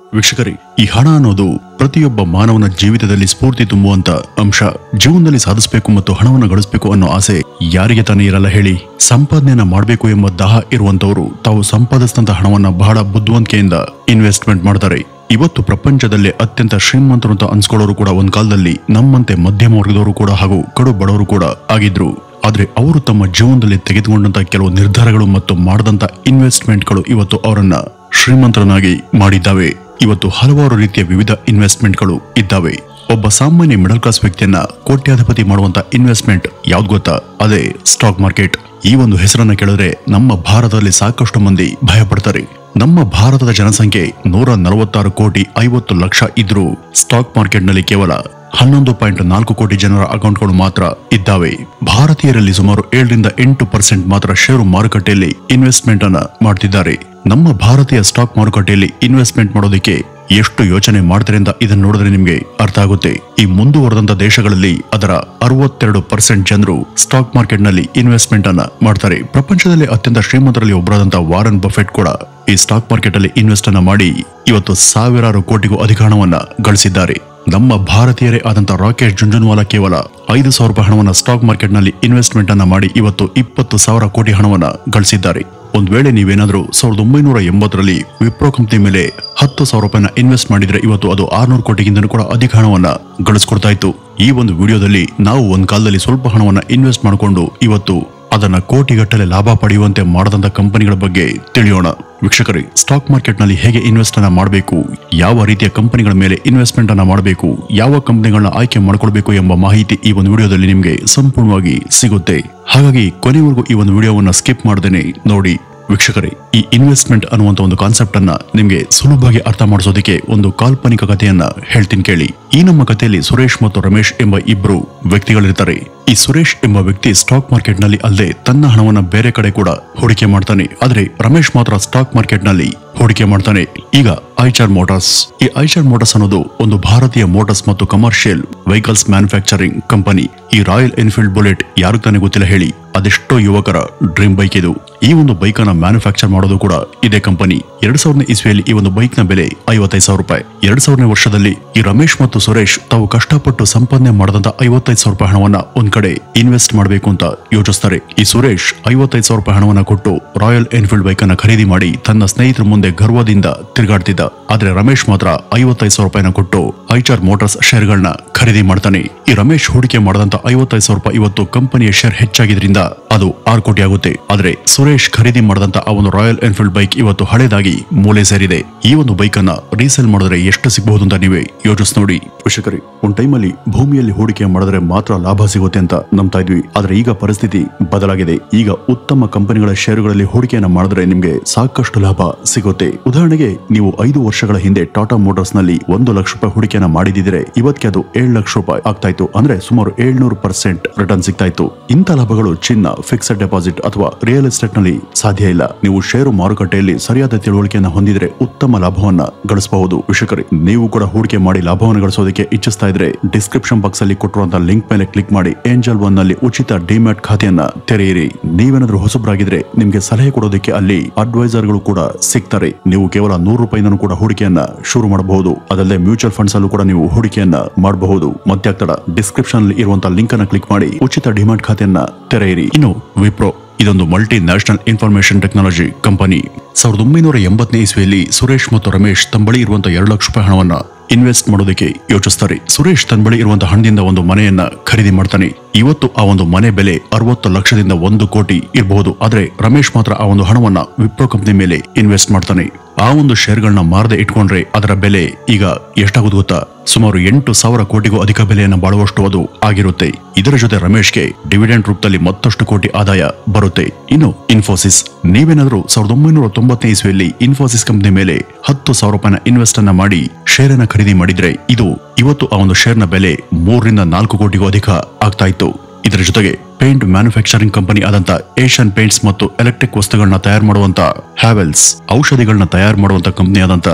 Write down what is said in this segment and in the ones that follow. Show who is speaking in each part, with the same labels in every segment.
Speaker 1: ವೀಕ್ಷಕರೇ, ಈ ಹಣ ಅನ್ನೋದು ಪ್ರತಿಯೊಬ್ಬ ಮಾನವನ ಜೀವಿತದಲ್ಲಿ ಸ್ಫೂರ್ತಿ ತುಂಬುವಂತ ಅಂಶ. ಜೀವನದಲ್ಲಿ ಸಾಧಿಸಬೇಕು ಮತ್ತು ಹಣವನ್ನು ಗಳಿಸಬೇಕು ಅನ್ನೋ ಆಸೆ ಯಾರಿಗೆ ತಾನೇ ಇರಲ್ಲ ಹೇಳಿ. ಸಂಪಾದನೆಯನ್ನ ಮಾಡಬೇಕು ಎಂಬ ದಾಹ ಇರುವಂತವರು ತಾವು ಸಂಪಾದಿಸಿದಂತ ಹಣವನ್ನ ಬಹಳ ಬುದ್ಧಿವಂತಿಕೆಯಿಂದ ಇನ್ವೆಸ್ಟ್ಮೆಂಟ್ ಮಾಡ್ತಾರೆ. ಇವತ್ತು ಪ್ರಪಂಚದಲ್ಲೇ ಅತ್ಯಂತ ಶ್ರೀಮಂತರು ಅಂತ ಅನ್ಸ್ಕೊಳ್ಳೋರು ಕೂಡ ಒಂದ್ ಕಾಲದಲ್ಲಿ ನಮ್ಮಂತೆ ಮಧ್ಯಮ ವರ್ಗದವರು ಕೂಡ ಹಾಗೂ ಕಡು ಬಡವರು ಕೂಡ ಆಗಿದ್ರು. ಆದ್ರೆ ಅವರು ತಮ್ಮ ಜೀವನದಲ್ಲಿ ತೆಗೆದುಕೊಂಡಂತ ಕೆಲವು ನಿರ್ಧಾರಗಳು ಮತ್ತು ಮಾಡದಂತ ಇನ್ವೆಸ್ಟ್ಮೆಂಟ್ಗಳು ಇವತ್ತು ಅವರನ್ನ ಶ್ರೀಮಂತರನ್ನಾಗಿ ಮಾಡಿದ್ದಾವೆ. ಇವತ್ತು ಹಲವಾರು ರೀತಿಯ ವಿವಿಧ ಇನ್ವೆಸ್ಟ್ಮೆಂಟ್ಗಳು ಇದ್ದಾವೆ. ಒಬ್ಬ ಸಾಮಾನ್ಯ ಮಿಡಲ್ ಕ್ಲಾಸ್ ವ್ಯಕ್ತಿಯನ್ನ ಕೋಟ್ಯಾಧಿಪತಿ ಮಾಡುವಂತ ಇನ್ವೆಸ್ಟ್ಮೆಂಟ್ ಯಾವ್ದು ಗೊತ್ತಾ? ಅದೇ ಸ್ಟಾಕ್ ಮಾರ್ಕೆಟ್. ಈ ಒಂದು ಹೆಸರನ್ನ ಕೇಳಿದ್ರೆ ನಮ್ಮ ಭಾರತದಲ್ಲಿ ಸಾಕಷ್ಟು ಮಂದಿ ಭಯ ಪಡ್ತಾರೆ. ನಮ್ಮ ಭಾರತದ ಜನಸಂಖ್ಯೆ 146 ಕೋಟಿ 50 ಲಕ್ಷ ಇದ್ರೂ ಸ್ಟಾಕ್ ಮಾರ್ಕೆಟ್ ನಲ್ಲಿ ಕೇವಲ 11.4 ಕೋಟಿ ಜನರ ಅಕೌಂಟ್ಗಳು ಮಾತ್ರ ಇದ್ದಾವೆ. ಭಾರತೀಯರಲ್ಲಿ ಸುಮಾರು 7ರಿಂದ 8% ಮಾತ್ರ ಷೇರು ಮಾರುಕಟ್ಟೆಯಲ್ಲಿ ಇನ್ವೆಸ್ಟ್ಮೆಂಟ್ ಅನ್ನ ಮಾಡ್ತಿದ್ದಾರೆ. ನಮ್ಮ ಭಾರತೀಯ ಸ್ಟಾಕ್ ಮಾರುಕಟ್ಟೆಯಲ್ಲಿ ಇನ್ವೆಸ್ಟ್ಮೆಂಟ್ ಮಾಡೋದಕ್ಕೆ ಎಷ್ಟು ಯೋಚನೆ ಮಾಡ್ತಾರೆ ಅಂತ ಇದನ್ನ ನೋಡಿದ್ರೆ ನಿಮ್ಗೆ ಅರ್ಥ ಆಗುತ್ತೆ. ಈ ಮುಂದುವರೆದಂತ ದೇಶಗಳಲ್ಲಿ ಅದರ 62% ಜನರು ಸ್ಟಾಕ್ ಮಾರ್ಕೆಟ್ ನಲ್ಲಿ ಇನ್ವೆಸ್ಟ್ಮೆಂಟ್ ಅನ್ನ ಮಾಡ್ತಾರೆ. ಪ್ರಪಂಚದಲ್ಲಿ ಅತ್ಯಂತ ಶ್ರೀಮಂತರಲ್ಲಿ ಒಬ್ಬರಾದಂತ ವಾರನ್ ಬಫೆಟ್ ಕೂಡ ಈ ಸ್ಟಾಕ್ ಮಾರ್ಕೆಟ್ ಅಲ್ಲಿ ಇನ್ವೆಸ್ಟ್ ಅನ್ನ ಮಾಡಿ ಇವತ್ತು ಸಾವಿರಾರು ಕೋಟಿಗೂ ಅಧಿಕ ಹಣವನ್ನ ಗಳಿಸಿದ್ದಾರೆ. ನಮ್ಮ ಭಾರತೀಯರೇ ಆದಂತ ರಾಕೇಶ್ ಜುಂಜುನ್ವಾಲಾ ಕೇವಲ 5,000 ರೂಪಾಯಿ ಹಣವನ್ನ ಸ್ಟಾಕ್ ಮಾರ್ಕೆಟ್ ನಲ್ಲಿ ಇನ್ವೆಸ್ಟ್ಮೆಂಟ್ ಅನ್ನ ಮಾಡಿ ಇವತ್ತು 20,000 ಕೋಟಿ ಹಣವನ್ನ ಗಳಿಸಿದ್ದಾರೆ. ಒಂದ್ ವೇಳೆ ನೀವೇನಾದ್ರೂ 1980ರಲ್ಲಿ ವಿಪ್ರೋ ಕಂಪನಿ ಮೇಲೆ 10,000 ರೂಪಾಯಿನ ಇನ್ವೆಸ್ಟ್ ಮಾಡಿದ್ರೆ ಇವತ್ತು ಅದು 600 ಕೋಟಿಗಿಂತ ಕೂಡ ಅಧಿಕ ಹಣವನ್ನ ಗಳಿಸ್ಕೊಡ್ತಾ ಇತ್ತು. ಈ ಒಂದು ವಿಡಿಯೋದಲ್ಲಿ ನಾವು ಒಂದ್ ಕಾಲದಲ್ಲಿ ಸ್ವಲ್ಪ ಹಣವನ್ನ ಇನ್ವೆಸ್ಟ್ ಮಾಡಿಕೊಂಡು ಇವತ್ತು ಅದನ್ನ ಕೋಟಿಗಟ್ಟಲೆ ಲಾಭ ಪಡೆಯುವಂತೆ ಮಾಡದಂತ ಕಂಪನಿಗಳ ಬಗ್ಗೆ ತಿಳಿಯೋಣ. ವೀಕ್ಷಕರೇ, ಸ್ಟಾಕ್ ಮಾರ್ಕೆಟ್ ನಲ್ಲಿ ಹೇಗೆ ಇನ್ವೆಸ್ಟ್ ಅನ್ನ ಮಾಡಬೇಕು, ಯಾವ ರೀತಿಯ ಕಂಪನಿಗಳ ಮೇಲೆ ಇನ್ವೆಸ್ಟ್ಮೆಂಟ್ ಅನ್ನ ಮಾಡಬೇಕು, ಯಾವ ಕಂಪನಿಗಳನ್ನ ಆಯ್ಕೆ ಮಾಡ್ಕೊಳ್ಬೇಕು ಎಂಬ ಮಾಹಿತಿ ಈ ಒಂದು ವಿಡಿಯೋದಲ್ಲಿ ನಿಮ್ಗೆ ಸಂಪೂರ್ಣವಾಗಿ ಸಿಗುತ್ತೆ. ಹಾಗಾಗಿ ಕೊನೆವರೆಗೂ ಈ ಒಂದು ವಿಡಿಯೋವನ್ನ ಸ್ಕಿಪ್ ಮಾಡದೇನೆ ನೋಡಿ. ವೀಕ್ಷಕರೇ, ಈ ಇನ್ವೆಸ್ಟ್ಮೆಂಟ್ ಅನ್ನುವಂತ ಒಂದು ಕಾನ್ಸೆಪ್ಟ್ ಅನ್ನ ನಿಮ್ಗೆ ಸುಲಭವಾಗಿ ಅರ್ಥ ಮಾಡಿಸೋದಕ್ಕೆ ಒಂದು ಕಾಲ್ಪನಿಕ ಕಥೆಯನ್ನ ಹೇಳ್ತೀನಿ ಕೇಳಿ. ಈ ನಮ್ಮ ಕಥೆಯಲ್ಲಿ ಸುರೇಶ್ ಮತ್ತು ರಮೇಶ್ ಎಂಬ ಇಬ್ರು ವ್ಯಕ್ತಿಗಳಿರ್ತಾರೆ. ಈ ಸುರೇಶ್ ಎಂಬ ವ್ಯಕ್ತಿ ಸ್ಟಾಕ್ ಮಾರ್ಕೆಟ್ ನಲ್ಲಿ ಅಲ್ಲದೆ ತನ್ನ ಹಣವನ್ನ ಬೇರೆ ಕಡೆ ಕೂಡ ಹೂಡಿಕೆ ಮಾಡ್ತಾನೆ. ಆದ್ರೆ ರಮೇಶ್ ಮಾತ್ರ ಸ್ಟಾಕ್ ಮಾರ್ಕೆಟ್ ನಲ್ಲಿ ಹೂಡಿಕೆ ಮಾಡ್ತಾನೆ. ಈಗ ಐಚರ್ ಮೋಟಾರ್ಸ್. ಈ ಐಚರ್ ಮೋಟಾರ್ಸ್ ಅನ್ನೋದು ಒಂದು ಭಾರತೀಯ ಮೋಟಾರ್ಸ್ ಮತ್ತು ಕಮರ್ಷಿಯಲ್ ವೆಹಿಕಲ್ಸ್ ಮ್ಯಾನುಫ್ಯಾಕ್ಚರಿಂಗ್ ಕಂಪನಿ. ಈ ರಾಯಲ್ ಎನ್ಫೀಲ್ಡ್ ಬುಲೆಟ್ ಯಾರು ತಾನೇ ಗೊತ್ತಿಲ್ಲ ಹೇಳಿ. ಅದೆಷ್ಟೋ ಯುವಕರ ಡ್ರೀಮ್ ಬೈಕ್ ಇದು. ಈ ಒಂದು ಬೈಕ್ ಅನ್ನ ಮ್ಯಾನುಫ್ಯಾಕ್ಚರ್ ಮಾಡೋದು ಕೂಡ ಇದೇ ಕಂಪನಿ. 2000ನೇ ಇಸ್ವಿಯಲ್ಲಿ ಈ ಒಂದು ಬೈಕ್ ನ ಬೆಲೆ 55,000 ರೂಪಾಯಿ. 2000ನೇ ವರ್ಷದಲ್ಲಿ ಈ ರಮೇಶ್ ಮತ್ತು ಸುರೇಶ್ ತಾವು ಕಷ್ಟಪಟ್ಟು ಸಂಪಾದನೆ ಮಾಡದಂತ 55,000 ರೂಪಾಯಿ ಹಣವನ್ನ ಒಂದ್ ಕಡೆ ಇನ್ವೆಸ್ಟ್ ಮಾಡಬೇಕು ಅಂತ ಯೋಚಿಸ್ತಾರೆ. ಈ ಸುರೇಶ್ 55,000 ರೂಪಾಯಿ ಹಣವನ್ನ ಕೊಟ್ಟು ರಾಯಲ್ ಎನ್ಫೀಲ್ಡ್ ಬೈಕ್ ಅನ್ನ ಖರೀದಿ ಮಾಡಿ ತನ್ನ ಸ್ನೇಹಿತರ ಮುಂದೆ ಗರ್ವದಿಂದ ತಿರುಗಾಡ್ತಿದ್ದ. ಆದ್ರೆ ರಮೇಶ್ ಮಾತ್ರ 55,000 ರೂಪಾಯಿನ ಕೊಟ್ಟು ಐಚರ್ ಮೋಟಾರ್ಸ್ ಶೇರ್ ಗಳನ್ನ ಖರೀದಿ ಮಾಡ್ತಾನೆ. ಈ ರಮೇಶ್ ಹೂಡಿಕೆ ಮಾಡದಂತ 55,000 ರೂಪಾಯಿ ಇವತ್ತು ಕಂಪನಿಯ ಶೇರ್ ಹೆಚ್ಚಾಗಿದ್ರಿಂದ ಅದು 6 ಕೋಟಿ ಆಗುತ್ತೆ. ಆದ್ರೆ ಸುರೇಶ್ ಖರೀದಿ ಮಾಡದಂತ ಆ ಒಂದು ರಾಯಲ್ ಎನ್ಫೀಲ್ಡ್ ಬೈಕ್ ಇವತ್ತು ಹಳೇದಾಗಿ ಮೂಲೆ ಸೇರಿದೆ. ಈ ಒಂದು ಬೈಕ್ ಅನ್ನ ರೀಸೇಲ್ ಮಾಡಿದ್ರೆ ಎಷ್ಟು ಸಿಗಬಹುದು ಅಂತ ನೀವೇ ಯೋಚಿಸಿ ನೋಡಿ. ವೀಕ್ಷಕರೇ, ಒಂದ್ ಟೈಮಲ್ಲಿ ಭೂಮಿಯಲ್ಲಿ ಹೂಡಿಕೆ ಮಾಡಿದ್ರೆ ಮಾತ್ರ ಲಾಭ ಸಿಗುತ್ತೆ ಅಂತ ನಂಬ್ತಾ ಇದ್ವಿ. ಆದ್ರೆ ಈಗ ಪರಿಸ್ಥಿತಿ ಬದಲಾಗಿದೆ. ಈಗ ಉತ್ತಮ ಕಂಪನಿಗಳ ಷೇರುಗಳಲ್ಲಿ ಹೂಡಿಕೆಯನ್ನ ಮಾಡಿದ್ರೆ ನಿಮ್ಗೆ ಸಾಕಷ್ಟು ಲಾಭ ಸಿಗುತ್ತೆ. ಉದಾಹರಣೆಗೆ, ನೀವು 5 ವರ್ಷಗಳ ಹಿಂದೆ ಟಾಟಾ ಮೋಟಾರ್ಸ್ ನಲ್ಲಿ 1 ಲಕ್ಷ ರೂಪಾಯಿ ಹೂಡಿಕೆಯನ್ನ ಮಾಡಿದಿದ್ರೆ ಇವತ್ತಿಗೆ ಅದು 7 ಲಕ್ಷ ರೂಪಾಯಿ ಆಗ್ತಾ ಇತ್ತು. ಅಂದ್ರೆ ಸುಮಾರು 700% ರಿಟರ್ನ್ ಸಿಗ್ತಾ ಇತ್ತು. ಇಂಥ ಲಾಭಗಳು ಚಿನ್ನ, ಫಿಕ್ಸ್ಡ್ ಡೆಪಾಸಿಟ್ ಅಥವಾ ರಿಯಲ್ ಎಸ್ಟೇಟ್ ನಲ್ಲಿ ಸಾಧ್ಯ ಇಲ್ಲ. ನೀವು ಷೇರು ಮಾರುಕಟ್ಟೆಯಲ್ಲಿ ಸರಿಯಾದ ತಿಳುವಳಿಕೆಯನ್ನ ಹೊಂದಿದ್ರೆ ಉತ್ತಮ ಲಾಭವನ್ನ ಗಳಿಸಬಹುದು. ವೀಕ್ಷಕರೇ, ನೀವು ಕೂಡ ಹೂಡಿಕೆ ಮಾಡಿ ಲಾಭವನ್ನು ಗಳಿಸೋದಕ್ಕೆ ಇಚ್ಛಿಸ್ತಾ ಇದ್ರೆ ಡಿಸ್ಕ್ರಿಪ್ಷನ್ ಬಾಕ್ಸ್ ಅಲ್ಲಿ ಕೊಟ್ಟಿರುವಂತಹ ಲಿಂಕ್ ಮೇಲೆ ಕ್ಲಿಕ್ ಮಾಡಿ ಏಂಜಲ್ ಒನ್ ನಲ್ಲಿ ಉಚಿತ ಡಿಮ್ಯಾಟ್ ಖಾತೆಯನ್ನ ತೆರೆಯಿರಿ. ನೀವೇನಾದ್ರೂ ಹೊಸಬರಾಗಿದ್ರೆ ನಿಮ್ಗೆ ಸಲಹೆ ಕೊಡೋದಕ್ಕೆ ಅಲ್ಲಿ ಅಡ್ವೈಸರ್ ಗಳು ಕೂಡ ಸಿಗ್ತಾರೆ. ನೀವು ಕೇವಲ 100 ರೂಪಾಯಿನೂ ಕೂಡ ಹೂಡಿಕೆಯನ್ನ ಶುರು ಮಾಡಬಹುದು. ಅದಲ್ಲದೆ ಮ್ಯೂಚುವಲ್ ಫಂಡ್ಸ್ ಅಲ್ಲೂ ಕೂಡ ನೀವು ಹೂಡಿಕೆಯನ್ನ ಮಾಡಬಹುದು. ಮತ್ಯಾಗ್ತಡ, ಡಿಸ್ಕ್ರಿಪ್ಷನ್ ಅಲ್ಲಿ ಇರುವಂತಹ ಲಿಂಕ್ ಅನ್ನ ಕ್ಲಿಕ್ ಮಾಡಿ ಉಚಿತ ಡಿಮ್ಯಾಟ್ ಖಾತೆಯನ್ನ ತೆರೆಯಿರಿ. ಇನ್ನು ವಿಪ್ರೋ ಇದೊಂದು multi national information technology company. 1980ನೇ ಇಸ್ವಿಯಲ್ಲಿ ಸುರೇಶ್ ಮತ್ತು ರಮೇಶ್ ತಮ್ಮ ಬಳಿ ಇರುವಂತಹ 2 ಲಕ್ಷ ರೂಪಾಯಿ ಹಣವನ್ನ ಇನ್ವೆಸ್ಟ್ ಮಾಡೋದಕ್ಕೆ ಯೋಚಿಸ್ತಾರೆ. ಸುರೇಶ್ ತನ್ನ ಬಳಿ ಇರುವಂತಹ ಹಣದಿಂದ ಒಂದು ಮನೆಯನ್ನ ಖರೀದಿ ಮಾಡ್ತಾನೆ. ಇವತ್ತು ಆ ಒಂದು ಮನೆ ಬೆಲೆ 60 ಲಕ್ಷದಿಂದ 1 ಕೋಟಿ ಇರಬಹುದು. ಆದ್ರೆ ರಮೇಶ್ ಮಾತ್ರ ಆ ಒಂದು ಹಣವನ್ನ ವಿಪ್ರೋ ಕಂಪನಿ ಮೇಲೆ ಇನ್ವೆಸ್ಟ್ ಮಾಡ್ತಾನೆ. ಆ ಒಂದು ಶೇರ್ಗಳನ್ನ ಮಾರದೆ ಇಟ್ಕೊಂಡ್ರೆ ಅದರ ಬೆಲೆ ಈಗ ಎಷ್ಟಾಗೋದು ಗೊತ್ತಾ? ಸುಮಾರು 8,000 ಕೋಟಿಗೂ ಅಧಿಕ ಬೆಲೆಯನ್ನು ಬಾಳುವಷ್ಟು ಅದು ಆಗಿರುತ್ತೆ. ಇದರ ಜೊತೆ ರಮೇಶ್ಗೆ ಡಿವಿಡೆಂಡ್ ರೂಪದಲ್ಲಿ ಮತ್ತಷ್ಟು ಕೋಟಿ ಆದಾಯ ಬರುತ್ತೆ. ಇನ್ನು ಇನ್ಫೋಸಿಸ್. ನೀವೇನಾದ್ರೂ 1990ನೇ ಇಸ್ವಿಯಲ್ಲಿ ಇನ್ಫೋಸಿಸ್ ಕಂಪನಿ ಮೇಲೆ 10,000 ರೂಪಾಯಿನ ಇನ್ವೆಸ್ಟ್ ಅನ್ನ ಮಾಡಿ ಶೇರ್ ಅನ್ನ ಖರೀದಿ ಮಾಡಿದ್ರೆ ಇದು ಇವತ್ತು ಆ ಒಂದು ಶೇರ್ ನ ಬೆಲೆ 3ರಿಂದ 4 ಕೋಟಿಗೂ ಅಧಿಕ ಆಗ್ತಾ ಇತ್ತು. ಇದರ ಜೊತೆಗೆ ಪೇಂಟ್ ಮ್ಯಾನುಫ್ಯಾಕ್ಚರಿಂಗ್ ಕಂಪನಿ ಆದಂತ ಏಷ್ಯನ್ ಪೇಂಟ್ಸ್ ಮತ್ತು ಎಲೆಕ್ಟ್ರಿಕ್ ವಸ್ತುಗಳನ್ನ ತಯಾರು ಮಾಡುವಂತ ಹ್ಯಾವೆಲ್ಸ್, ಔಷಧಿಗಳನ್ನ ತಯಾರು ಮಾಡುವಂತ ಕಂಪನಿ ಆದಂತ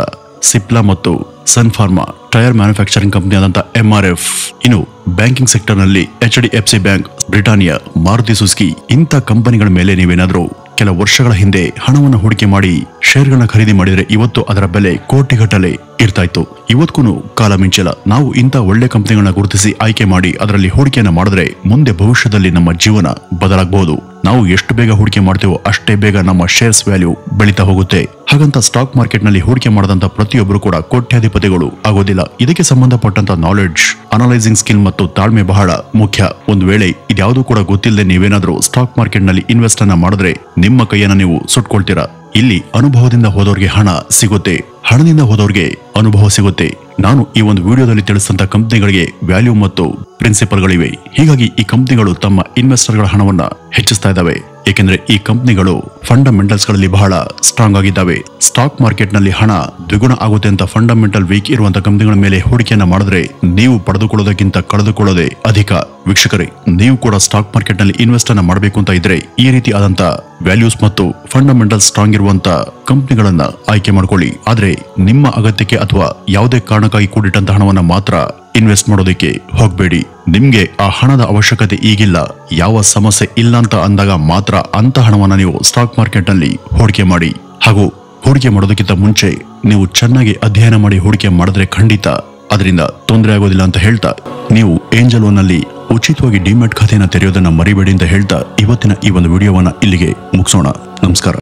Speaker 1: ಸಿಪ್ಲಾ ಮತ್ತು ಸನ್ ಫಾರ್ಮಾ, ಟೈರ್ ಮ್ಯಾನುಫ್ಯಾಕ್ಚರಿಂಗ್ ಕಂಪನಿ ಆದಂತ MRF. ಇನ್ನು ಬ್ಯಾಂಕಿಂಗ್ ಸೆಕ್ಟರ್ ನಲ್ಲಿ HDFC bank, Britannia, Maruti Suzuki ಇಂಥ ಕಂಪನಿಗಳ ಮೇಲೆ ನೀವೇನಾದ್ರೂ ಕೆಲ ವರ್ಷಗಳ ಹಿಂದೆ ಹಣವನ್ನು ಹೂಡಿಕೆ ಮಾಡಿ ಶೇರ್ಗಳನ್ನ ಖರೀದಿ ಮಾಡಿದ್ರೆ ಇವತ್ತು ಅದರ ಬೆಲೆ ಕೋಟಿಗಟ್ಟಲೆ ಇರ್ತಾ ಇತ್ತು. ಇವತ್ಗೂ ಕಾಲ ಮಿಂಚಲ. ನಾವು ಇಂಥ ಒಳ್ಳೆ ಕಂಪನಿಗಳನ್ನ ಗುರುತಿಸಿ ಆಯ್ಕೆ ಮಾಡಿ ಅದರಲ್ಲಿ ಹೂಡಿಕೆಯನ್ನ ಮಾಡಿದ್ರೆ ಮುಂದೆ ಭವಿಷ್ಯದಲ್ಲಿ ನಮ್ಮ ಜೀವನ ಬದಲಾಗಬಹುದು. ನಾವು ಎಷ್ಟು ಬೇಗ ಹೂಡಿಕೆ ಮಾಡ್ತೇವೋ ಅಷ್ಟೇ ಬೇಗ ನಮ್ಮ ಶೇರ್ಸ್ ವ್ಯಾಲ್ಯೂ ಬೆಳೀತಾ ಹೋಗುತ್ತೆ. ಹಾಗಂತ ಸ್ಟಾಕ್ ಮಾರ್ಕೆಟ್ ನಲ್ಲಿ ಹೂಡಿಕೆ ಮಾಡದಂತ ಪ್ರತಿಯೊಬ್ಬರು ಕೂಡ ಕೋಟ್ಯಾಧಿಪತಿಗಳು ಆಗೋದಿಲ್ಲ. ಇದಕ್ಕೆ ಸಂಬಂಧಪಟ್ಟಂತ ನಾಲೆಡ್ಜ್, ಅನಲೈಸಿಂಗ್ ಸ್ಕಿಲ್ ಮತ್ತು ತಾಳ್ಮೆ ಬಹಳ ಮುಖ್ಯ. ಒಂದು ವೇಳೆ ಇದ್ಯಾವುದೂ ಕೂಡ ಗೊತ್ತಿಲ್ಲದೆ ನೀವೇನಾದ್ರೂ ಸ್ಟಾಕ್ ಮಾರ್ಕೆಟ್ ನಲ್ಲಿ ಇನ್ವೆಸ್ಟ್ ಅನ್ನ ಮಾಡಿದ್ರೆ ನಿಮ್ಮ ಕೈಯನ್ನ ನೀವು ಸುಟ್ಕೊಳ್ತೀರಾ. ಇಲ್ಲಿ ಅನುಭವದಿಂದ ಹೋದವ್ರಿಗೆ ಹಣ ಸಿಗುತ್ತೆ, ಹಣದಿಂದ ಹೋದವ್ರಿಗೆ ಅನುಭವ ಸಿಗುತ್ತೆ. ನಾನು ಈ ಒಂದು ವಿಡಿಯೋದಲ್ಲಿ ತಿಳಿಸಿದಂತ ಕಂಪನಿಗಳಿಗೆ ವ್ಯಾಲ್ಯೂ ಮತ್ತು ಪ್ರಿನ್ಸಿಪಲ್ಗಳಿವೆ. ಹೀಗಾಗಿ ಈ ಕಂಪನಿಗಳು ತಮ್ಮ ಇನ್ವೆಸ್ಟರ್ಗಳ ಹಣವನ್ನ ಹೆಚ್ಚಿಸ್ತಾ ಇದ್ದಾವೆ. ಏಕೆಂದ್ರೆ ಈ ಕಂಪನಿಗಳು ಫಂಡಮೆಂಟಲ್ಸ್ ಗಳಲ್ಲಿ ಬಹಳ ಸ್ಟ್ರಾಂಗ್ ಆಗಿದ್ದಾವೆ. ಸ್ಟಾಕ್ ಮಾರ್ಕೆಟ್ ನಲ್ಲಿ ಹಣ ದ್ವಿಗುಣ ಆಗುತ್ತೆ ಅಂತ ಫಂಡಮೆಂಟಲ್ ವೀಕ್ ಇರುವಂತಹ ಕಂಪನಿಗಳ ಮೇಲೆ ಹೂಡಿಕೆಯನ್ನ ಮಾಡಿದ್ರೆ ನೀವು ಪಡೆದುಕೊಳ್ಳೋದಕ್ಕಿಂತ ಕಳೆದುಕೊಳ್ಳೋದೇ ಅಧಿಕ. ವೀಕ್ಷಕರೇ, ನೀವು ಕೂಡ ಸ್ಟಾಕ್ ಮಾರ್ಕೆಟ್ ನಲ್ಲಿ ಇನ್ವೆಸ್ಟ್ ಅನ್ನ ಮಾಡಬೇಕು ಅಂತ ಇದ್ರೆ ಈ ರೀತಿ ಆದಂತ ವ್ಯಾಲ್ಯೂಸ್ ಮತ್ತು ಫಂಡಮೆಂಟಲ್ ಸ್ಟ್ರಾಂಗ್ ಇರುವಂತ ಕಂಪನಿಗಳನ್ನ ಆಯ್ಕೆ ಮಾಡ್ಕೊಳ್ಳಿ. ಆದ್ರೆ ನಿಮ್ಮ ಅಗತ್ಯಕ್ಕೆ ಅಥವಾ ಯಾವುದೇ ಕಾರಣಕ್ಕಾಗಿ ಕೂಡಿಟ್ಟಂತ ಹಣವನ್ನ ಮಾತ್ರ ಇನ್ವೆಸ್ಟ್ ಮಾಡೋದಕ್ಕೆ ಹೋಗ್ಬೇಡಿ. ನಿಮ್ಗೆ ಆ ಹಣದ ಅವಶ್ಯಕತೆ ಈಗಿಲ್ಲ, ಯಾವ ಸಮಸ್ಯೆ ಇಲ್ಲ ಅಂತ ಅಂದಾಗ ಮಾತ್ರ ಅಂತ ಹಣವನ್ನ ನೀವು ಸ್ಟಾಕ್ ಮಾರ್ಕೆಟ್ ನಲ್ಲಿ ಹೂಡಿಕೆ ಮಾಡಿ. ಹಾಗೂ ಹೂಡಿಕೆ ಮಾಡೋದಕ್ಕಿಂತ ಮುಂಚೆ ನೀವು ಚೆನ್ನಾಗಿ ಅಧ್ಯಯನ ಮಾಡಿ ಹೂಡಿಕೆ ಮಾಡಿದ್ರೆ ಖಂಡಿತ ಅದರಿಂದ ತೊಂದರೆ ಆಗೋದಿಲ್ಲ ಅಂತ ಹೇಳ್ತಾ, ನೀವು ಏಂಜಲ್ ಒನ್ ನಲ್ಲಿ ಉಚಿತವಾಗಿ ಡಿಮ್ಯಾಟ್ ಖಾತೆಯನ್ನು ತೆರೆಯೋದನ್ನ ಮರಿಬೇಡಿ ಅಂತ ಹೇಳ್ತಾ ಇವತ್ತಿನ ಈ ಒಂದು ವಿಡಿಯೋವನ್ನ ಇಲ್ಲಿಗೆ ಮುಗಿಸೋಣ. ನಮಸ್ಕಾರ.